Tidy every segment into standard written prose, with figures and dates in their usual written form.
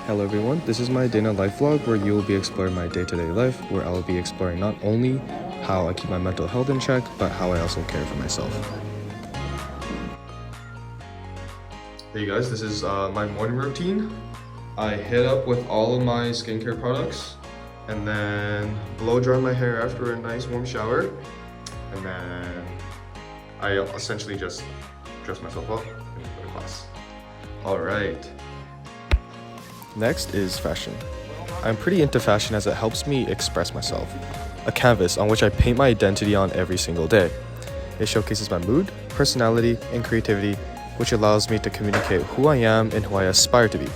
Hello everyone, this is my day in a life vlog where you will be exploring my day-to-day life, where I will be exploring not only how I keep my mental health in check, but how I also care for myself. Hey guys, this is my morning routine. I hit up with all of my skincare products and then blow dry my hair after a nice warm shower, and then I essentially just dress myself up and go to class. Alright. Next is fashion. I'm pretty into fashion as it helps me express myself. A canvas on which I paint my identity on every single day. It showcases my mood, personality, and creativity, which allows me to communicate who I am and who I aspire to be.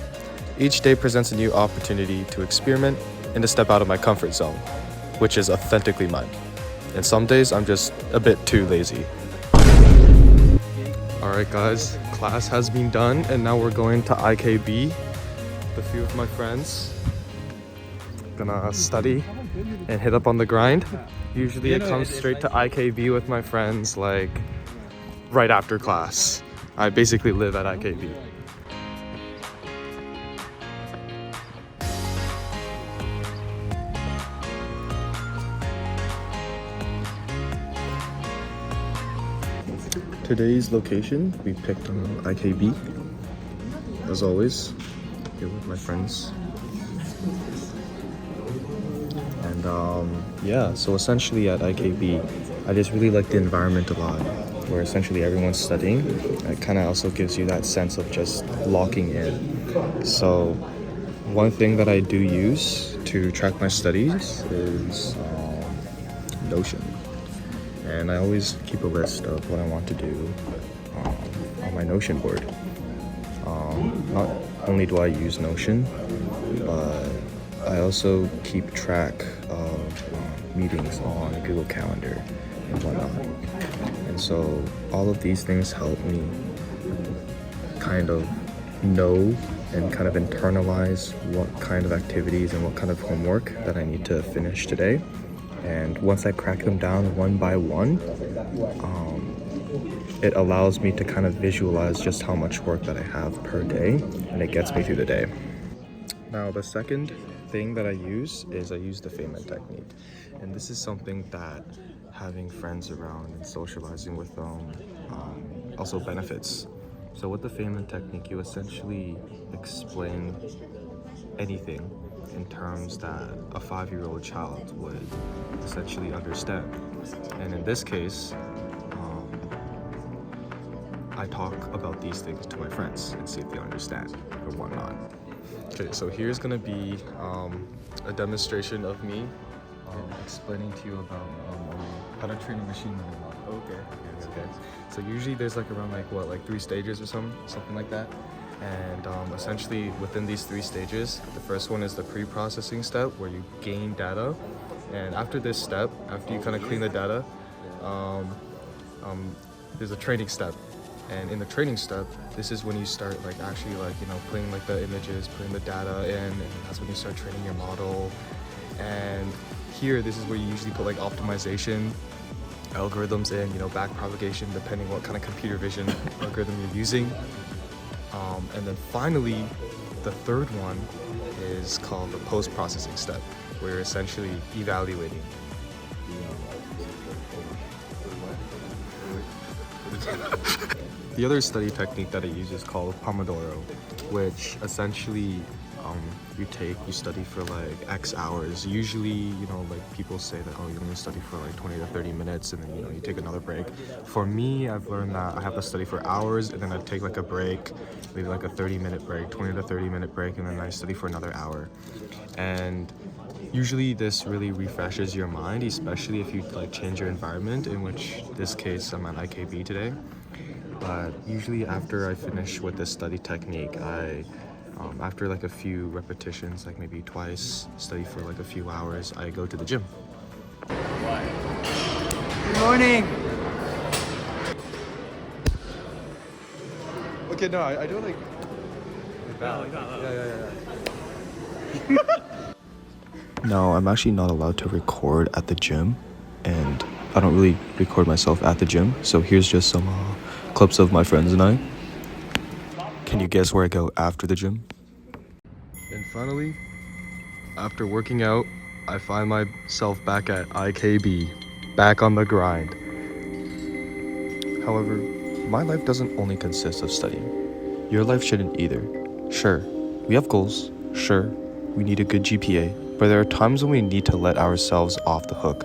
Each day presents a new opportunity to experiment and to step out of my comfort zone, which is authentically mine. And some days I'm just a bit too lazy. Alright guys, class has been done and now we're going to IKB. A few of my friends gonna study and hit up on the grind. Usually I come straight to IKB with my friends like right after class. I basically live at IKB. Today's location, we picked on IKB. As always, here with my friends. And yeah, so essentially at IKB, I just really like the environment a lot, where essentially everyone's studying. It kind of also gives you that sense of just locking in. So one thing that I do use to track my studies is Notion. And I always keep a list of what I want to do on my Notion board. Not only do I use Notion, but I also keep track of meetings on Google Calendar and whatnot. And so all of these things help me kind of know and kind of internalize what kind of activities and what kind of homework that I need to finish today. And once I crack them down one by one, it allows me to kind of visualize just how much work that I have per day, and it gets me through the day. Now, the second thing that I use is I use the Feynman technique. And this is something that having friends around and socializing with them also benefits. So with the Feynman technique, you essentially explain anything in terms that a 5-year-old child would essentially understand. And in this case, I talk about these things to my friends and see if they understand or whatnot. Okay, so here's gonna be a demonstration of me explaining to you about how to train a machine learning model. Okay. So usually there's like around like 3 stages or something like that. And essentially within these 3 stages, the first one is the pre-processing step where you gain data. And after this step, after you kind of clean the data, there's a training step. And in the training step, this is when you start like actually like, you know, putting like the images, putting the data in, and that's when you start training your model. And here, this is where you usually put like optimization algorithms in, you know, backpropagation, depending what kind of computer vision algorithm you're using. And then finally, the third one is called the post-processing step, where you're essentially evaluating. The other study technique that I use is called Pomodoro, which essentially you study for like X hours. Usually, you know, like people say that, oh, you only study for like 20 to 30 minutes and then, you know, you take another break. For me, I've learned that I have to study for hours and then I take like a break, maybe like a 30-minute break, 20 to 30-minute break, and then I study for another hour. And usually this really refreshes your mind, especially if you like change your environment, in which this case I'm at IKB today. But usually after I finish with this study technique, after like a few repetitions, like maybe twice, study for like a few hours, I go to the gym. Good morning! Okay, no, I do like... Yeah. No, I'm actually not allowed to record at the gym, and I don't really record myself at the gym, so here's just some clips of my friends and I. Can you guess where I go after the gym? In Finally, after working out, I find myself back at IKB, back on the grind. However, my life doesn't only consist of studying. Your life shouldn't either. Sure, we have goals. Sure, we need a good GPA, but there are times when we need to let ourselves off the hook.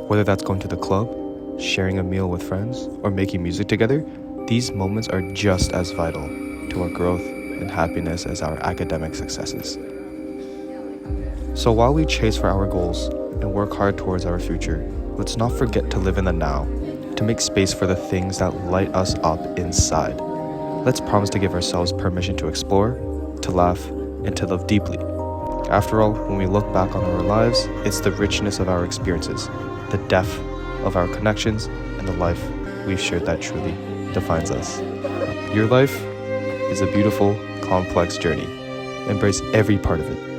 Whether that's going to the club, sharing a meal with friends, or making music together, these moments are just as vital to our growth and happiness as our academic successes. So while we chase for our goals and work hard towards our future, let's not forget to live in the now, to make space for the things that light us up inside. Let's promise to give ourselves permission to explore, to laugh, and to love deeply. After all, when we look back on our lives, it's the richness of our experiences, the depth of our connections, and the life we've shared that truly defines us. Your life is a beautiful, complex journey. Embrace every part of it.